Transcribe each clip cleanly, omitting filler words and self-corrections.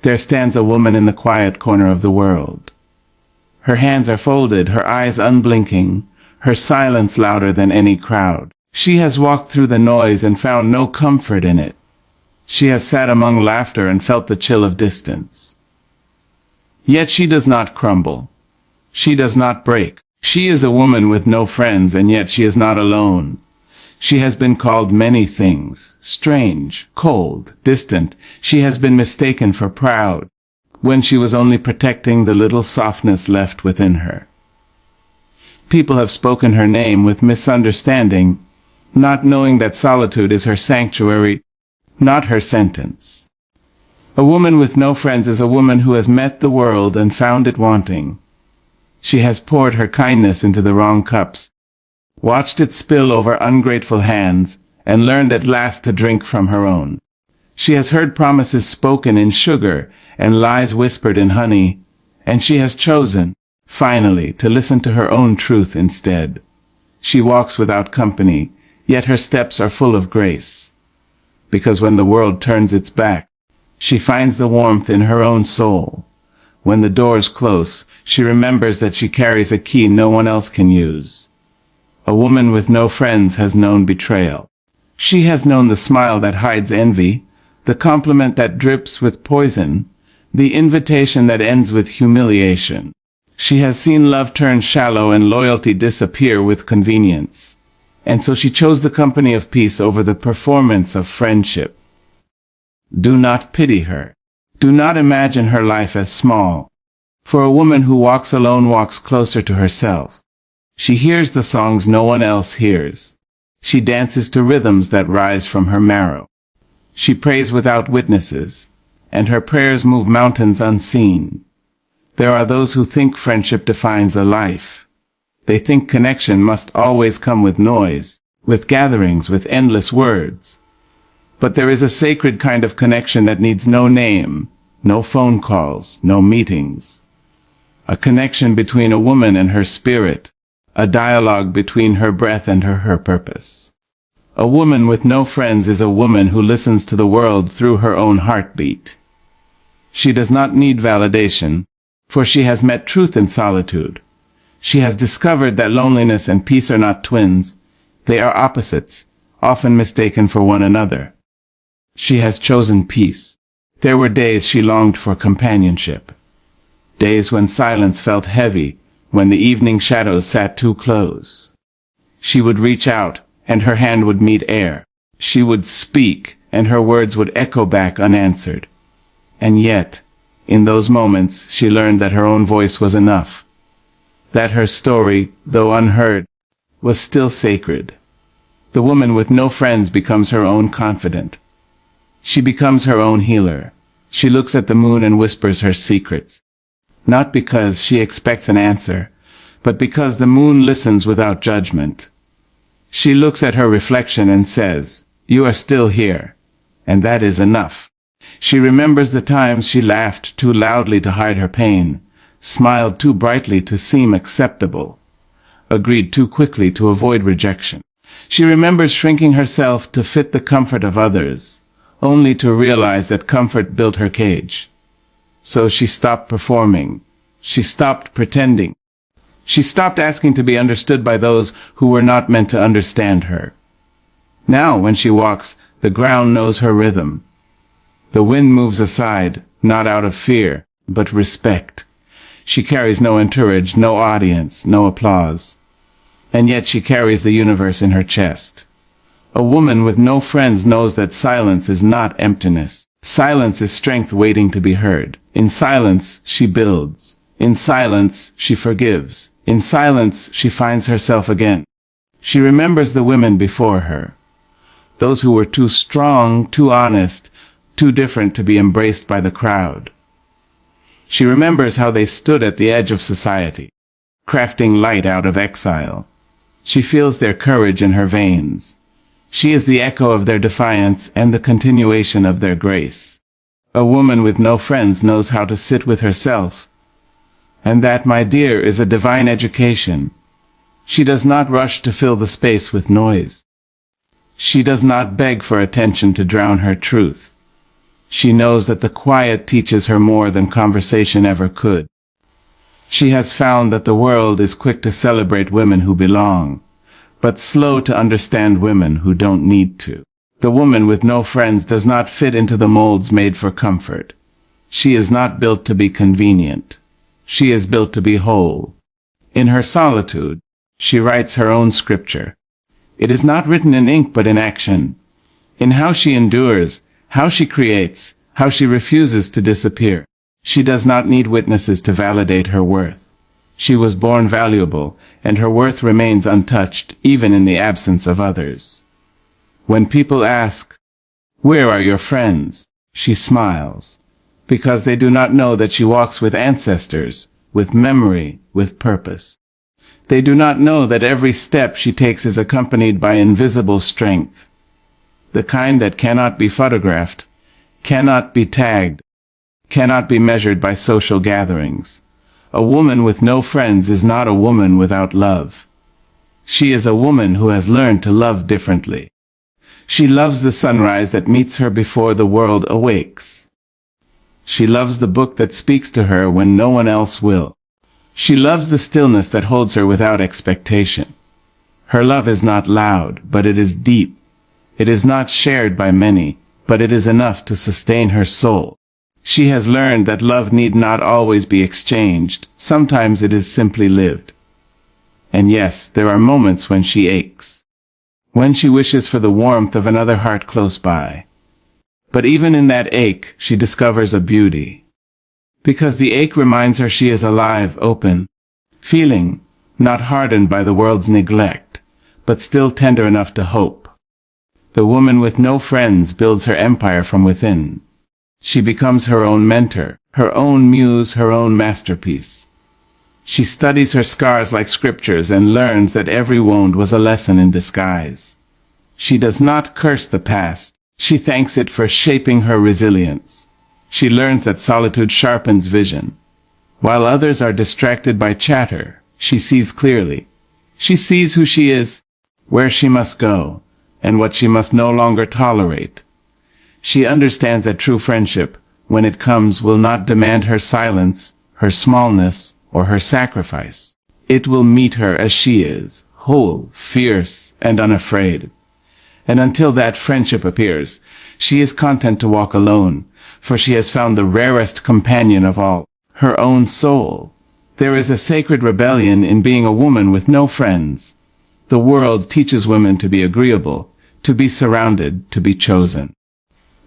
there stands a woman in the quiet corner of the world. Her hands are folded, her eyes unblinking, her silence louder than any crowd. She has walked through the noise and found no comfort in it. She has sat among laughter and felt the chill of distance. Yet she does not crumble. She does not break. She is a woman with no friends, and yet she is not alone. She has been called many things: strange, cold, distant. She has been mistaken for proud, when she was only protecting the little softness left within her. People have spoken her name with misunderstanding, not knowing that solitude is her sanctuary, not her sentence. A woman with no friends is a woman who has met the world and found it wanting. She has poured her kindness into the wrong cups, watched it spill over ungrateful hands, and learned at last to drink from her own. She has heard promises spoken in sugar and lies whispered in honey, and she has chosen, finally, to listen to her own truth instead. She walks without company, yet her steps are full of grace. Because when the world turns its back, she finds the warmth in her own soul. When the doors close, she remembers that she carries a key no one else can use. A woman with no friends has known betrayal. She has known the smile that hides envy, the compliment that drips with poison, the invitation that ends with humiliation. She has seen love turn shallow and loyalty disappear with convenience. And so she chose the company of peace over the performance of friendship. Do not pity her. Do not imagine her life as small. For a woman who walks alone walks closer to herself. She hears the songs no one else hears. She dances to rhythms that rise from her marrow. She prays without witnesses, and her prayers move mountains unseen. There are those who think friendship defines a life. They think connection must always come with noise, with gatherings, with endless words. But there is a sacred kind of connection that needs no name, no phone calls, no meetings. A connection between a woman and her spirit, a dialogue between her breath and her purpose. A woman with no friends is a woman who listens to the world through her own heartbeat. She does not need validation, for she has met truth in solitude. She has discovered that loneliness and peace are not twins. They are opposites, often mistaken for one another. She has chosen peace. There were days she longed for companionship. Days when silence felt heavy, when the evening shadows sat too close. She would reach out, and her hand would meet air. She would speak, and her words would echo back unanswered. And yet, in those moments, she learned that her own voice was enough. That her story, though unheard, was still sacred. The woman with no friends becomes her own confidant. She becomes her own healer. She looks at the moon and whispers her secrets. Not because she expects an answer, but because the moon listens without judgment. She looks at her reflection and says, "You are still here," and that is enough. She remembers the times she laughed too loudly to hide her pain, smiled too brightly to seem acceptable, agreed too quickly to avoid rejection. She remembers shrinking herself to fit the comfort of others, only to realize that comfort built her cage. So she stopped performing. She stopped pretending. She stopped asking to be understood by those who were not meant to understand her. Now, when she walks, the ground knows her rhythm. The wind moves aside, not out of fear, but respect. She carries no entourage, no audience, no applause. And yet she carries the universe in her chest. A woman with no friends knows that silence is not emptiness. Silence is strength waiting to be heard. In silence, she builds. In silence, she forgives. In silence, she finds herself again. She remembers the women before her. Those who were too strong, too honest, too different to be embraced by the crowd. She remembers how they stood at the edge of society, crafting light out of exile. She feels their courage in her veins. She is the echo of their defiance and the continuation of their grace. A woman with no friends knows how to sit with herself. And that, my dear, is a divine education. She does not rush to fill the space with noise. She does not beg for attention to drown her truth. She knows that the quiet teaches her more than conversation ever could. She has found that the world is quick to celebrate women who belong, but slow to understand women who don't need to. The woman with no friends does not fit into the molds made for comfort. She is not built to be convenient. She is built to be whole. In her solitude, she writes her own scripture. It is not written in ink but in action, in how she endures, how she creates, how she refuses to disappear. She does not need witnesses to validate her worth. She was born valuable, and her worth remains untouched, even in the absence of others. When people ask, "Where are your friends?" she smiles, because they do not know that she walks with ancestors, with memory, with purpose. They do not know that every step she takes is accompanied by invisible strength, the kind that cannot be photographed, cannot be tagged, cannot be measured by social gatherings. A woman with no friends is not a woman without love. She is a woman who has learned to love differently. She loves the sunrise that meets her before the world awakes. She loves the book that speaks to her when no one else will. She loves the stillness that holds her without expectation. Her love is not loud, but it is deep. It is not shared by many, but it is enough to sustain her soul. She has learned that love need not always be exchanged. Sometimes it is simply lived. And yes, there are moments when she aches, when she wishes for the warmth of another heart close by. But even in that ache, she discovers a beauty. Because the ache reminds her she is alive, open, feeling, not hardened by the world's neglect, but still tender enough to hope. The woman with no friends builds her empire from within. She becomes her own mentor, her own muse, her own masterpiece. She studies her scars like scriptures and learns that every wound was a lesson in disguise. She does not curse the past. She thanks it for shaping her resilience. She learns that solitude sharpens vision. While others are distracted by chatter, she sees clearly. She sees who she is, where she must go, and what she must no longer tolerate. She understands that true friendship, when it comes, will not demand her silence, her smallness, or her sacrifice. It will meet her as she is, whole, fierce, and unafraid. And until that friendship appears, she is content to walk alone, for she has found the rarest companion of all, her own soul. There is a sacred rebellion in being a woman with no friends. The world teaches women to be agreeable, to be surrounded, to be chosen.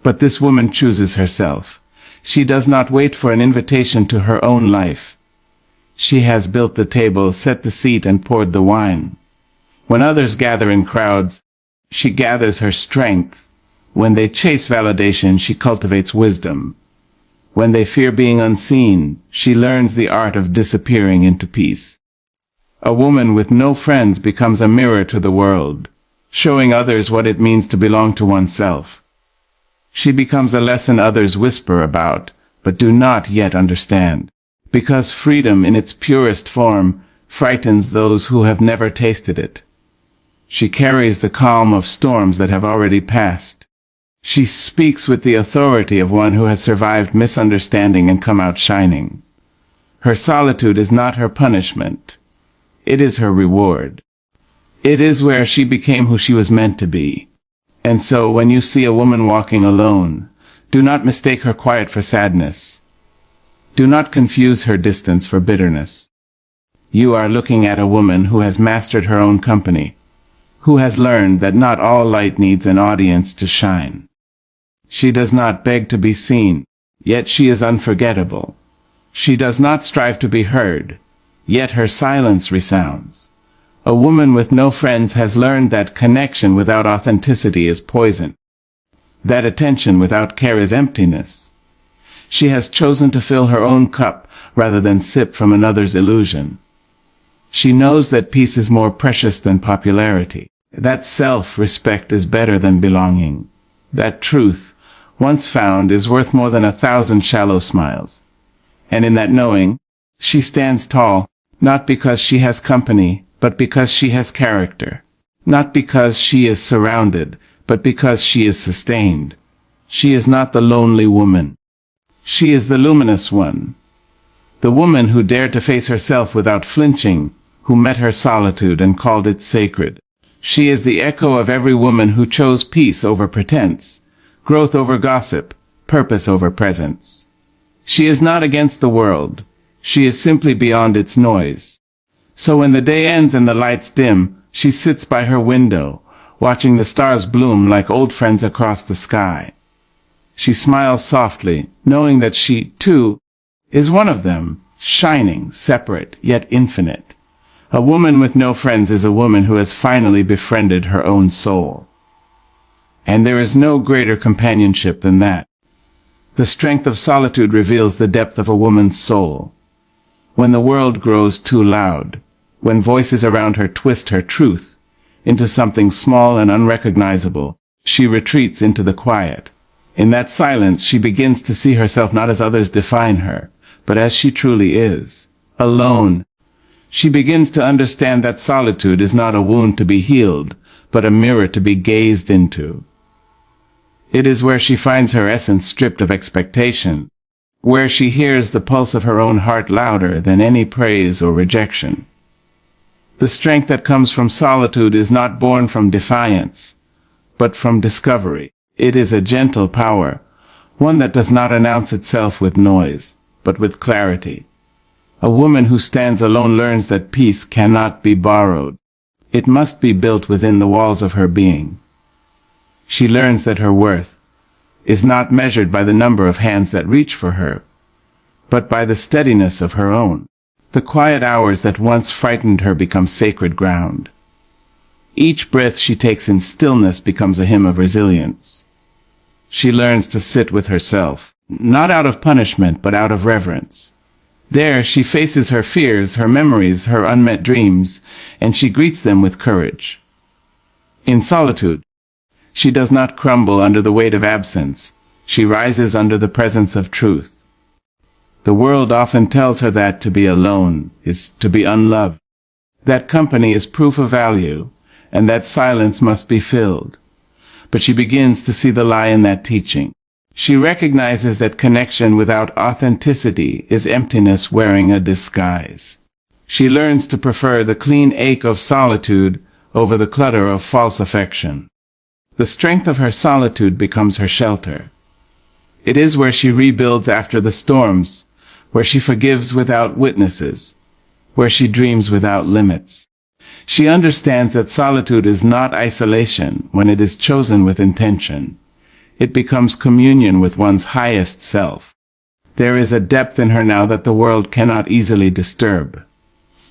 But this woman chooses herself. She does not wait for an invitation to her own life. She has built the table, set the seat, and poured the wine. When others gather in crowds, she gathers her strength. When they chase validation, she cultivates wisdom. When they fear being unseen, she learns the art of disappearing into peace. A woman with no friends becomes a mirror to the world, showing others what it means to belong to oneself. She becomes a lesson others whisper about, but do not yet understand, because freedom in its purest form frightens those who have never tasted it. She carries the calm of storms that have already passed. She speaks with the authority of one who has survived misunderstanding and come out shining. Her solitude is not her punishment. It is her reward. It is where she became who she was meant to be. And so, when you see a woman walking alone, do not mistake her quiet for sadness. Do not confuse her distance for bitterness. You are looking at a woman who has mastered her own company, who has learned that not all light needs an audience to shine. She does not beg to be seen, yet she is unforgettable. She does not strive to be heard, yet her silence resounds. A woman with no friends has learned that connection without authenticity is poison, that attention without care is emptiness. She has chosen to fill her own cup rather than sip from another's illusion. She knows that peace is more precious than popularity, that self-respect is better than belonging, that truth, once found, is worth more than 1,000 shallow smiles. And in that knowing, she stands tall, not because she has company, but because she has character, not because she is surrounded, but because she is sustained. She is not the lonely woman. She is the luminous one. The woman who dared to face herself without flinching, who met her solitude and called it sacred. She is the echo of every woman who chose peace over pretense, growth over gossip, purpose over presence. She is not against the world. She is simply beyond its noise. So when the day ends and the lights dim, she sits by her window, watching the stars bloom like old friends across the sky. She smiles softly, knowing that she, too, is one of them, shining, separate, yet infinite. A woman with no friends is a woman who has finally befriended her own soul. And there is no greater companionship than that. The strength of solitude reveals the depth of a woman's soul. When the world grows too loud, when voices around her twist her truth into something small and unrecognizable, she retreats into the quiet. In that silence, she begins to see herself not as others define her, but as she truly is, alone. She begins to understand that solitude is not a wound to be healed, but a mirror to be gazed into. It is where she finds her essence stripped of expectation, where she hears the pulse of her own heart louder than any praise or rejection. The strength that comes from solitude is not born from defiance, but from discovery. It is a gentle power, one that does not announce itself with noise, but with clarity. A woman who stands alone learns that peace cannot be borrowed. It must be built within the walls of her being. She learns that her worth is not measured by the number of hands that reach for her, but by the steadiness of her own. The quiet hours that once frightened her become sacred ground. Each breath she takes in stillness becomes a hymn of resilience. She learns to sit with herself, not out of punishment, but out of reverence. There she faces her fears, her memories, her unmet dreams, and she greets them with courage. In solitude, she does not crumble under the weight of absence. She rises under the presence of truth. The world often tells her that to be alone is to be unloved, that company is proof of value, and that silence must be filled. But she begins to see the lie in that teaching. She recognizes that connection without authenticity is emptiness wearing a disguise. She learns to prefer the clean ache of solitude over the clutter of false affection. The strength of her solitude becomes her shelter. It is where she rebuilds after the storms, where she forgives without witnesses, where she dreams without limits. She understands that solitude is not isolation when it is chosen with intention. It becomes communion with one's highest self. There is a depth in her now that the world cannot easily disturb.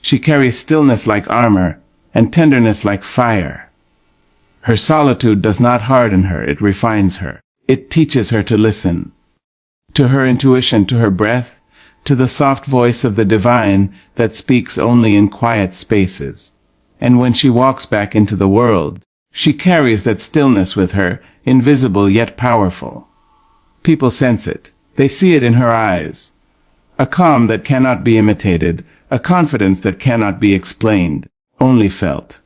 She carries stillness like armor and tenderness like fire. Her solitude does not harden her, it refines her. It teaches her to listen. To her intuition, to her breath, to the soft voice of the divine that speaks only in quiet spaces. And when she walks back into the world, she carries that stillness with her, invisible yet powerful. People sense it. They see it in her eyes. A calm that cannot be imitated, a confidence that cannot be explained, only felt.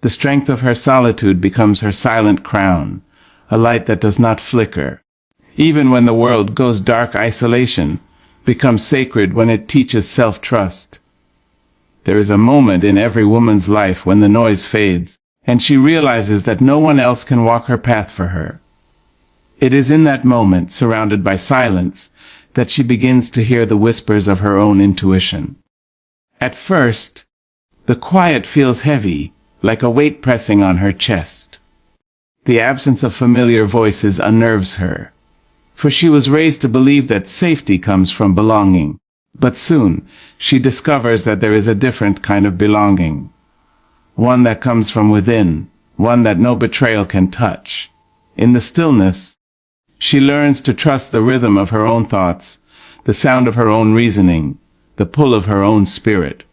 The strength of her solitude becomes her silent crown, a light that does not flicker. Even when the world goes dark, isolation becomes sacred when it teaches self-trust. There is a moment in every woman's life when the noise fades, and she realizes that no one else can walk her path for her. It is in that moment, surrounded by silence, that she begins to hear the whispers of her own intuition. At first, the quiet feels heavy, like a weight pressing on her chest. The absence of familiar voices unnerves her, for she was raised to believe that safety comes from belonging. But soon, she discovers that there is a different kind of belonging. One that comes from within, one that no betrayal can touch. In the stillness, she learns to trust the rhythm of her own thoughts, the sound of her own reasoning, the pull of her own spirit.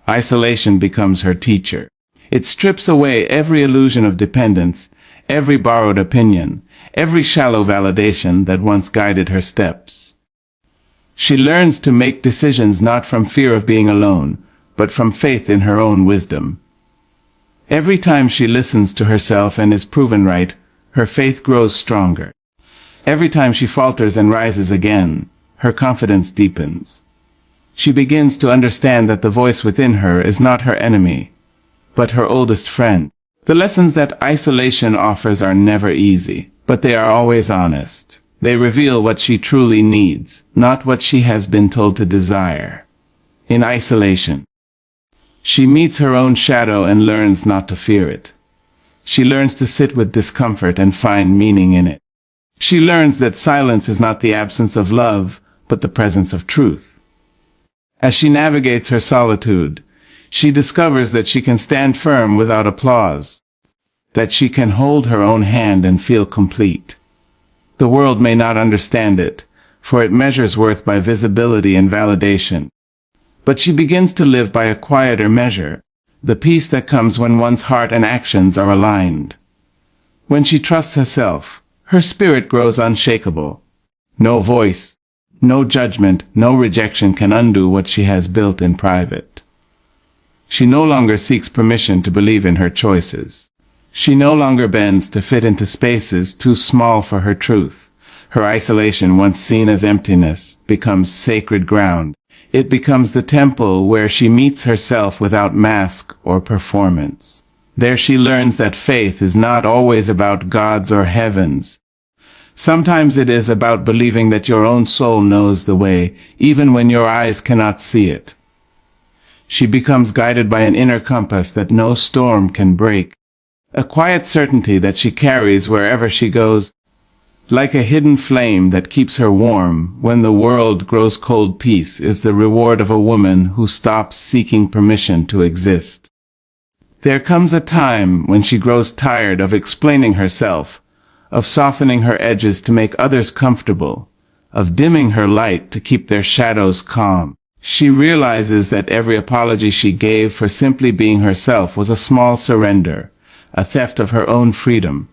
Isolation becomes her teacher. It strips away every illusion of dependence, every borrowed opinion, every shallow validation that once guided her steps. She learns to make decisions not from fear of being alone, but from faith in her own wisdom. Every time she listens to herself and is proven right, her faith grows stronger. Every time she falters and rises again, her confidence deepens. She begins to understand that the voice within her is not her enemy, but her oldest friend. The lessons that isolation offers are never easy, but they are always honest. They reveal what she truly needs, not what she has been told to desire. In isolation, she meets her own shadow and learns not to fear it. She learns to sit with discomfort and find meaning in it. She learns that silence is not the absence of love, but the presence of truth. As she navigates her solitude, she discovers that she can stand firm without applause, that she can hold her own hand and feel complete. The world may not understand it, for it measures worth by visibility and validation. But she begins to live by a quieter measure, the peace that comes when one's heart and actions are aligned. When she trusts herself, her spirit grows unshakable. No voice, no judgment, no rejection can undo what she has built in private. She no longer seeks permission to believe in her choices. She no longer bends to fit into spaces too small for her truth. Her isolation, once seen as emptiness, becomes sacred ground. It becomes the temple where she meets herself without mask or performance. There she learns that faith is not always about gods or heavens. Sometimes it is about believing that your own soul knows the way, even when your eyes cannot see it. She becomes guided by an inner compass that no storm can break, a quiet certainty that she carries wherever she goes, like a hidden flame that keeps her warm when the world grows cold. Peace is the reward of a woman who stops seeking permission to exist. There comes a time when she grows tired of explaining herself, of softening her edges to make others comfortable, of dimming her light to keep their shadows calm. She realizes that every apology she gave for simply being herself was a small surrender, a theft of her own freedom.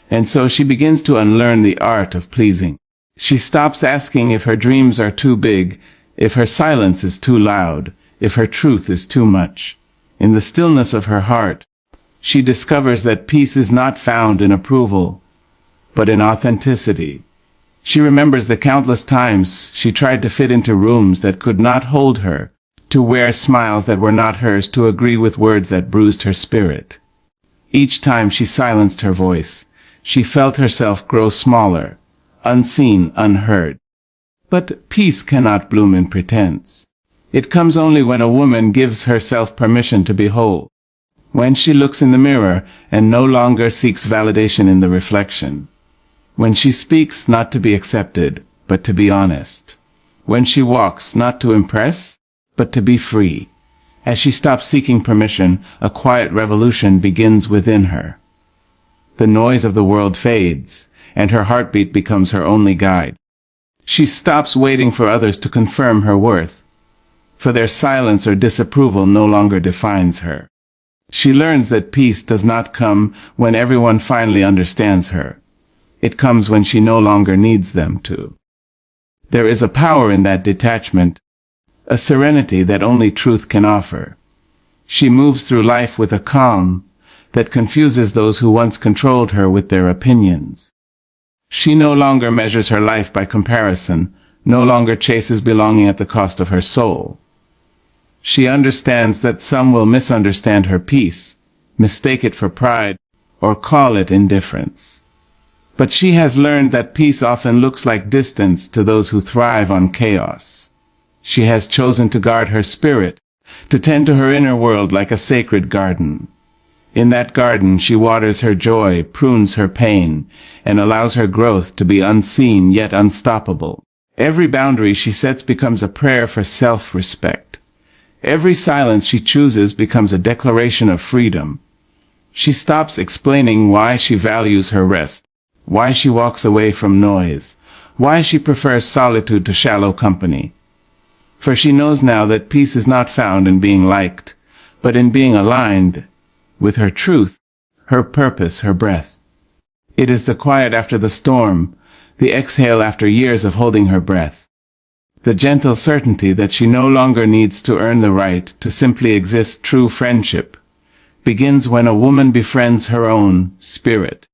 And so she begins to unlearn the art of pleasing. She stops asking if her dreams are too big, if her silence is too loud, if her truth is too much. In the stillness of her heart, she discovers that peace is not found in approval, but in authenticity. She remembers the countless times she tried to fit into rooms that could not hold her, to wear smiles that were not hers, to agree with words that bruised her spirit. Each time she silenced her voice, she felt herself grow smaller, unseen, unheard. But peace cannot bloom in pretense. It comes only when a woman gives herself permission to be whole. When she looks in the mirror and no longer seeks validation in the reflection. When she speaks not to be accepted, but to be honest. When she walks not to impress, but to be free. As she stops seeking permission, a quiet revolution begins within her. The noise of the world fades, and her heartbeat becomes her only guide. She stops waiting for others to confirm her worth, for their silence or disapproval no longer defines her. She learns that peace does not come when everyone finally understands her. It comes when she no longer needs them to. There is a power in that detachment, a serenity that only truth can offer. She moves through life with a calm that confuses those who once controlled her with their opinions. She no longer measures her life by comparison, no longer chases belonging at the cost of her soul. She understands that some will misunderstand her peace, mistake it for pride, or call it indifference. But she has learned that peace often looks like distance to those who thrive on chaos. She has chosen to guard her spirit, to tend to her inner world like a sacred garden. In that garden she waters her joy, prunes her pain, and allows her growth to be unseen yet unstoppable. Every boundary she sets becomes a prayer for self-respect. Every silence she chooses becomes a declaration of freedom. She stops explaining why she values her rest, why she walks away from noise, why she prefers solitude to shallow company. For she knows now that peace is not found in being liked, but in being aligned with her truth, her purpose, her breath. It is the quiet after the storm, the exhale after years of holding her breath. The gentle certainty that she no longer needs to earn the right to simply exist. True friendship begins when a woman befriends her own spirit,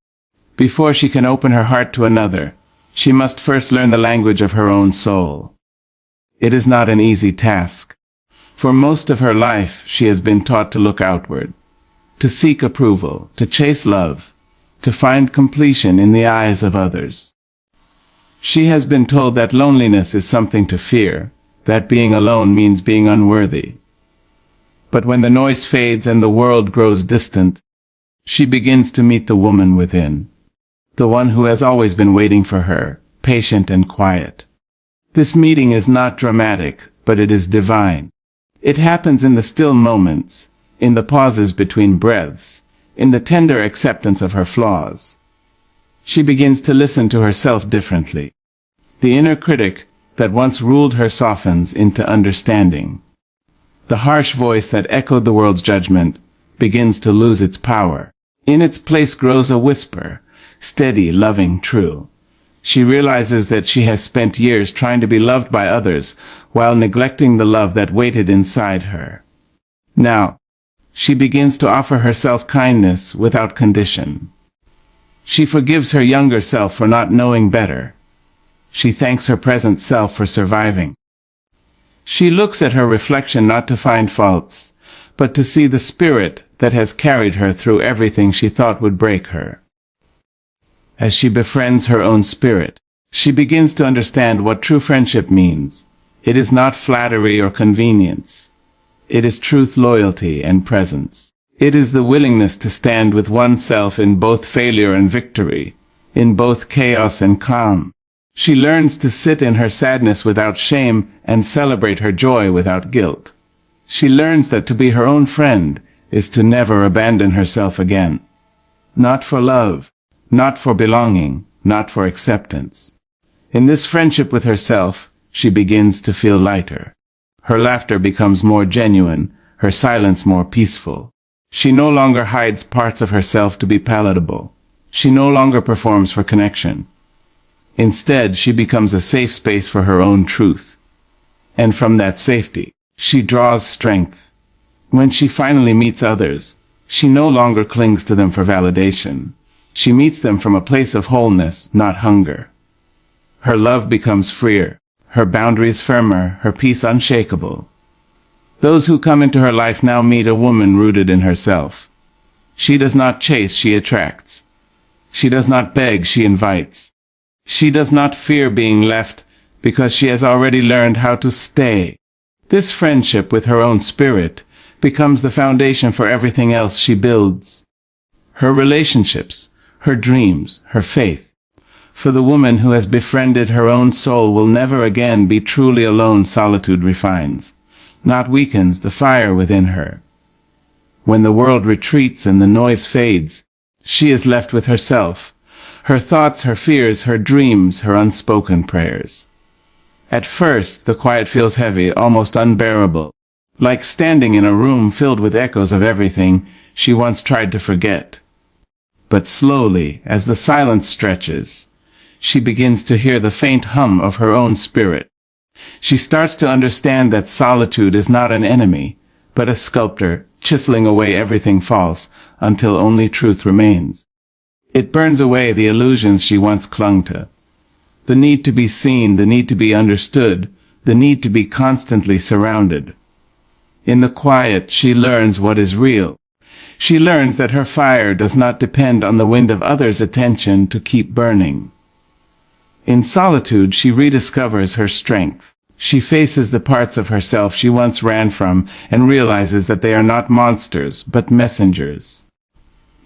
Before she can open her heart to another, she must first learn the language of her own soul. It is not an easy task. For most of her life, she has been taught to look outward, to seek approval, to chase love, to find completion in the eyes of others. She has been told that loneliness is something to fear, that being alone means being unworthy. But when the noise fades and the world grows distant, she begins to meet the woman within, the one who has always been waiting for her, patient and quiet. This meeting is not dramatic, but it is divine. It happens in the still moments, in the pauses between breaths, in the tender acceptance of her flaws. She begins to listen to herself differently. The inner critic that once ruled her softens into understanding. The harsh voice that echoed the world's judgment begins to lose its power. In its place grows a whisper, steady, loving, true. She realizes that she has spent years trying to be loved by others while neglecting the love that waited inside her. Now, she begins to offer herself kindness without condition. She forgives her younger self for not knowing better. She thanks her present self for surviving. She looks at her reflection not to find faults, but to see the spirit that has carried her through everything she thought would break her. As she befriends her own spirit, she begins to understand what true friendship means. It is not flattery or convenience. It is truth, loyalty, and presence. It is the willingness to stand with oneself in both failure and victory, in both chaos and calm. She learns to sit in her sadness without shame and celebrate her joy without guilt. She learns that to be her own friend is to never abandon herself again. Not for love, not for belonging, not for acceptance. In this friendship with herself, she begins to feel lighter. Her laughter becomes more genuine, her silence more peaceful. She no longer hides parts of herself to be palatable. She no longer performs for connection. Instead, she becomes a safe space for her own truth. And from that safety, she draws strength. When she finally meets others, she no longer clings to them for validation. She meets them from a place of wholeness, not hunger. Her love becomes freer, her boundaries firmer, her peace unshakable. Those who come into her life now meet a woman rooted in herself. She does not chase, she attracts. She does not beg, she invites. She does not fear being left because she has already learned how to stay. This friendship with her own spirit becomes the foundation for everything else she builds. Her relationships, her dreams, her faith. For the woman who has befriended her own soul will never again be truly alone. Solitude refines, not weakens, the fire within her. When the world retreats and the noise fades, she is left with herself, her thoughts, her fears, her dreams, her unspoken prayers. At first, the quiet feels heavy, almost unbearable, like standing in a room filled with echoes of everything she once tried to forget. But slowly, as the silence stretches, she begins to hear the faint hum of her own spirit. She starts to understand that solitude is not an enemy, but a sculptor chiseling away everything false until only truth remains. It burns away the illusions she once clung to. The need to be seen, the need to be understood, the need to be constantly surrounded. In the quiet, she learns what is real. She learns that her fire does not depend on the wind of others' attention to keep burning. In solitude, she rediscovers her strength. She faces the parts of herself she once ran from and realizes that they are not monsters, but messengers.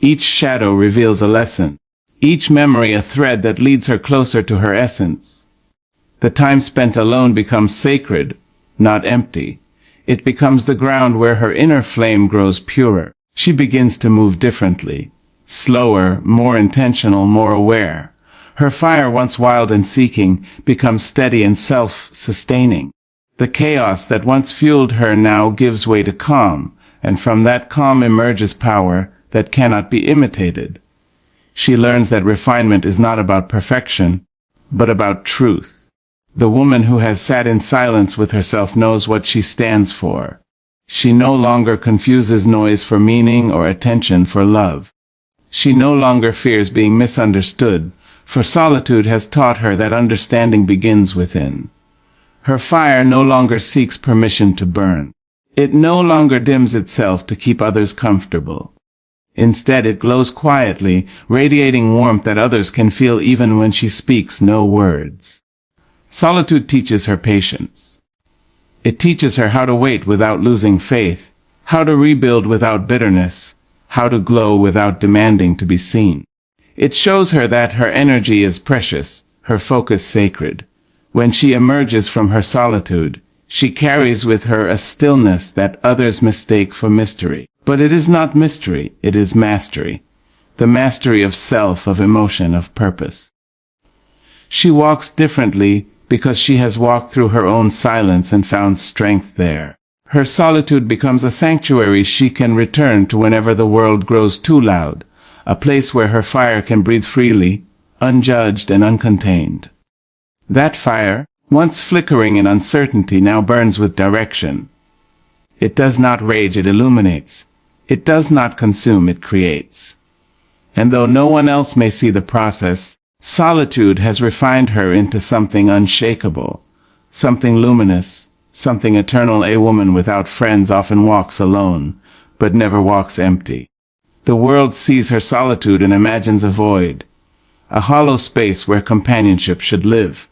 Each shadow reveals a lesson. Each memory a thread that leads her closer to her essence. The time spent alone becomes sacred, not empty. It becomes the ground where her inner flame grows purer. She begins to move differently, slower, more intentional, more aware. Her fire, once wild and seeking, becomes steady and self-sustaining. The chaos that once fueled her now gives way to calm, and from that calm emerges power that cannot be imitated. She learns that refinement is not about perfection, but about truth. The woman who has sat in silence with herself knows what she stands for. She no longer confuses noise for meaning or attention for love. She no longer fears being misunderstood, for solitude has taught her that understanding begins within. Her fire no longer seeks permission to burn. It no longer dims itself to keep others comfortable. Instead, it glows quietly, radiating warmth that others can feel even when she speaks no words. Solitude teaches her patience. It teaches her how to wait without losing faith, how to rebuild without bitterness, how to glow without demanding to be seen. It shows her that her energy is precious, her focus sacred. When she emerges from her solitude, she carries with her a stillness that others mistake for mystery. But it is not mystery, it is mastery. The mastery of self, of emotion, of purpose. She walks differently because she has walked through her own silence and found strength there. Her solitude becomes a sanctuary she can return to whenever the world grows too loud, a place where her fire can breathe freely, unjudged and uncontained. That fire, once flickering in uncertainty, now burns with direction. It does not rage, it illuminates. It does not consume, it creates. And though no one else may see the process, solitude has refined her into something unshakable, something luminous, something eternal. A woman without friends often walks alone, but never walks empty. The world sees her solitude and imagines a void, a hollow space where companionship should live.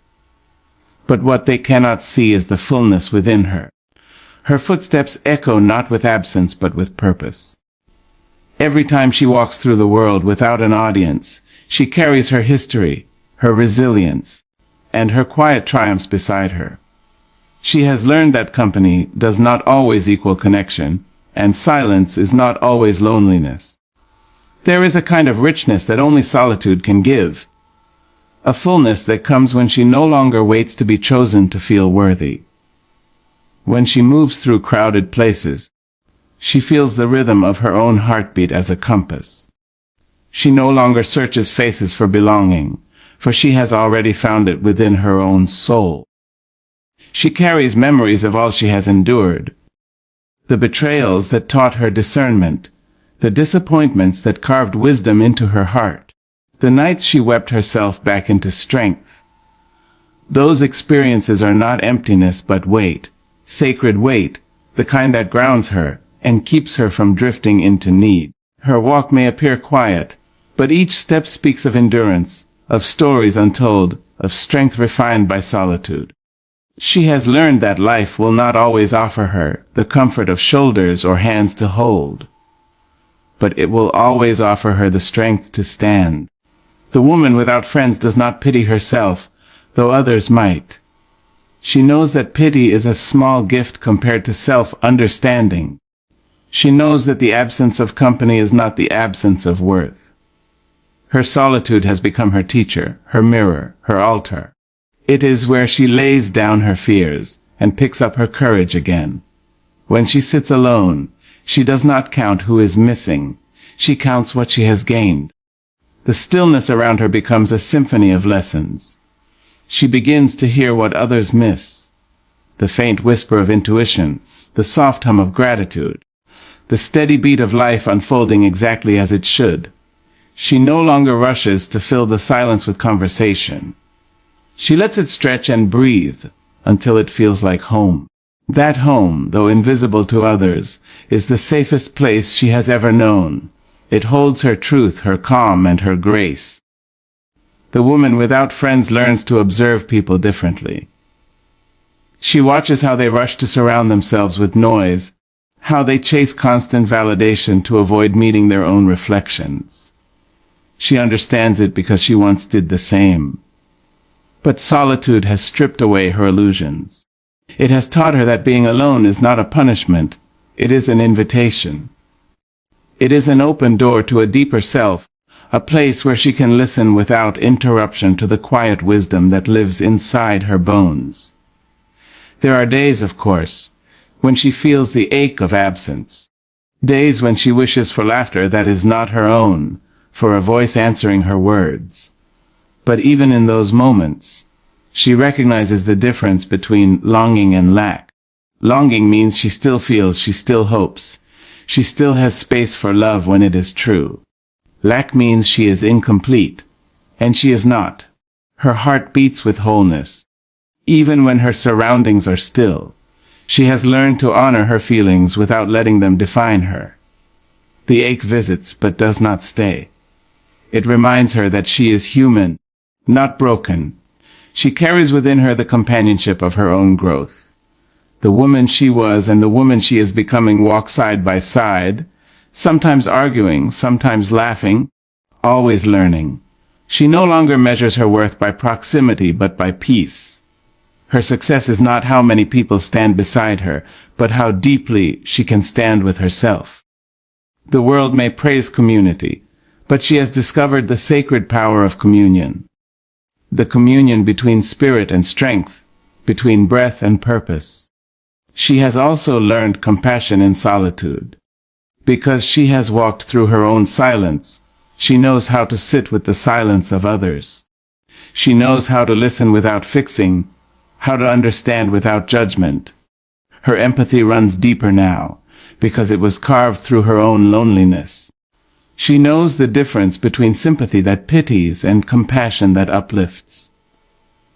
But what they cannot see is the fullness within her. Her footsteps echo not with absence but with purpose. Every time she walks through the world without an audience, she carries her history, her resilience, and her quiet triumphs beside her. She has learned that company does not always equal connection, and silence is not always loneliness. There is a kind of richness that only solitude can give, a fullness that comes when she no longer waits to be chosen to feel worthy. When she moves through crowded places, she feels the rhythm of her own heartbeat as a compass. She no longer searches faces for belonging, for she has already found it within her own soul. She carries memories of all she has endured, the betrayals that taught her discernment, the disappointments that carved wisdom into her heart, the nights she wept herself back into strength. Those experiences are not emptiness but weight, sacred weight, the kind that grounds her and keeps her from drifting into need. Her walk may appear quiet, but each step speaks of endurance, of stories untold, of strength refined by solitude. She has learned that life will not always offer her the comfort of shoulders or hands to hold, but it will always offer her the strength to stand. The woman without friends does not pity herself, though others might. She knows that pity is a small gift compared to self-understanding. She knows that the absence of company is not the absence of worth. Her solitude has become her teacher, her mirror, her altar. It is where she lays down her fears and picks up her courage again. When she sits alone, she does not count who is missing. She counts what she has gained. The stillness around her becomes a symphony of lessons. She begins to hear what others miss, the faint whisper of intuition, the soft hum of gratitude, the steady beat of life unfolding exactly as it should. She no longer rushes to fill the silence with conversation. She lets it stretch and breathe until it feels like home. That home, though invisible to others, is the safest place she has ever known. It holds her truth, her calm, and her grace. The woman without friends learns to observe people differently. She watches how they rush to surround themselves with noise, how they chase constant validation to avoid meeting their own reflections. She understands it because she once did the same. But solitude has stripped away her illusions. It has taught her that being alone is not a punishment, it is an invitation. It is an open door to a deeper self, a place where she can listen without interruption to the quiet wisdom that lives inside her bones. There are days, of course, when she feels the ache of absence. Days when she wishes for laughter that is not her own, for a voice answering her words. But even in those moments, she recognizes the difference between longing and lack. Longing means she still feels, she still hopes. She still has space for love when it is true. Lack means she is incomplete, and she is not. Her heart beats with wholeness. Even when her surroundings are still, she has learned to honor her feelings without letting them define her. The ache visits but does not stay. It reminds her that she is human, not broken. She carries within her the companionship of her own growth. The woman she was and the woman she is becoming walk side by side, sometimes arguing, sometimes laughing, always learning. She no longer measures her worth by proximity but by peace. Her success is not how many people stand beside her, but how deeply she can stand with herself. The world may praise community, but she has discovered the sacred power of communion. The communion between spirit and strength, between breath and purpose. She has also learned compassion in solitude. Because she has walked through her own silence, she knows how to sit with the silence of others. She knows how to listen without fixing, how to understand without judgment. Her empathy runs deeper now, because it was carved through her own loneliness. She knows the difference between sympathy that pities and compassion that uplifts.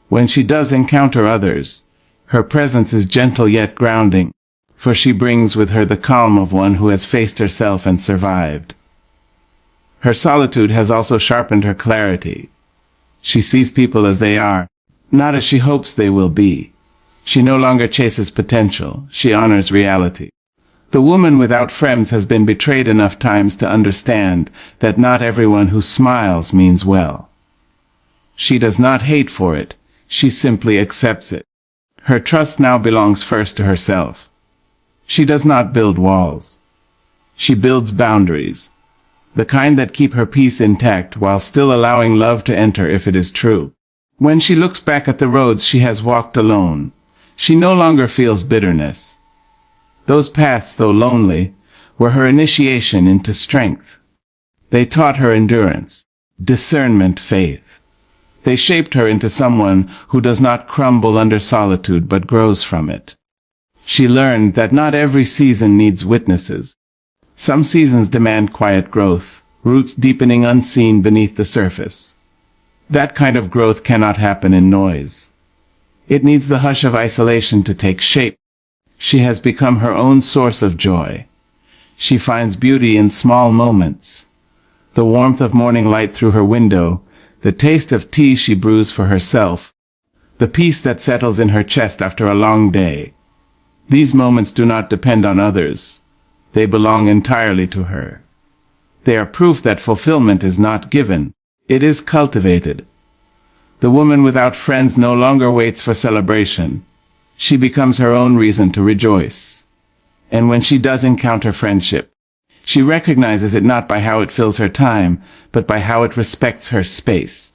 When she does encounter others, her presence is gentle yet grounding, for she brings with her the calm of one who has faced herself and survived. Her solitude has also sharpened her clarity. She sees people as they are, not as she hopes they will be. She no longer chases potential, she honors reality. The woman without friends has been betrayed enough times to understand that not everyone who smiles means well. She does not hate for it, she simply accepts it. Her trust now belongs first to herself. She does not build walls. She builds boundaries, the kind that keep her peace intact while still allowing love to enter if it is true. When she looks back at the roads she has walked alone, she no longer feels bitterness. Those paths, though lonely, were her initiation into strength. They taught her endurance, discernment, faith. They shaped her into someone who does not crumble under solitude but grows from it. She learned that not every season needs witnesses. Some seasons demand quiet growth, roots deepening unseen beneath the surface. That kind of growth cannot happen in noise. It needs the hush of isolation to take shape. She has become her own source of joy. She finds beauty in small moments. The warmth of morning light through her window, the taste of tea she brews for herself, the peace that settles in her chest after a long day. These moments do not depend on others. They belong entirely to her. They are proof that fulfillment is not given. It is cultivated. The woman without friends no longer waits for celebration. She becomes her own reason to rejoice. And when she does encounter friendship, she recognizes it not by how it fills her time, but by how it respects her space.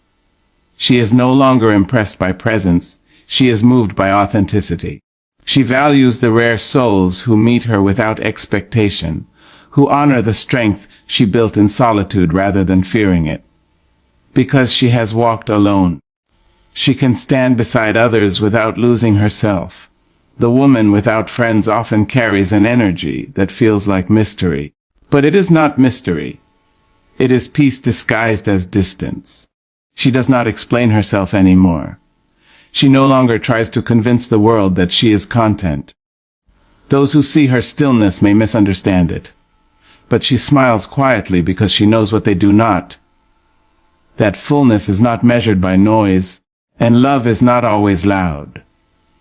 She is no longer impressed by presence. She is moved by authenticity. She values the rare souls who meet her without expectation, who honor the strength she built in solitude rather than fearing it. Because she has walked alone, she can stand beside others without losing herself. The woman without friends often carries an energy that feels like mystery. But it is not mystery. It is peace disguised as distance. She does not explain herself anymore. She no longer tries to convince the world that she is content. Those who see her stillness may misunderstand it. But she smiles quietly because she knows what they do not. That fullness is not measured by noise, and love is not always loud.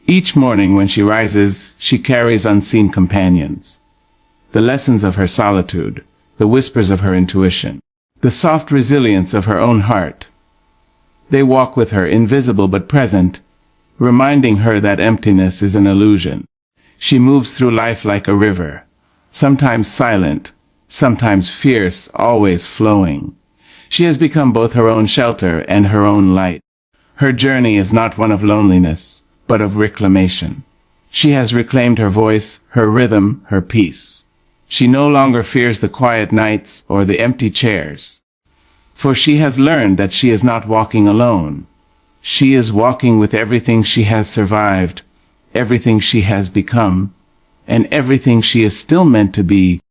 Each morning when she rises, she carries unseen companions. The lessons of her solitude, the whispers of her intuition, the soft resilience of her own heart. They walk with her, invisible but present, reminding her that emptiness is an illusion. She moves through life like a river, sometimes silent, sometimes fierce, always flowing. She has become both her own shelter and her own light. Her journey is not one of loneliness, but of reclamation. She has reclaimed her voice, her rhythm, her peace. She no longer fears the quiet nights or the empty chairs. For she has learned that she is not walking alone. She is walking with everything she has survived, everything she has become, and everything she is still meant to be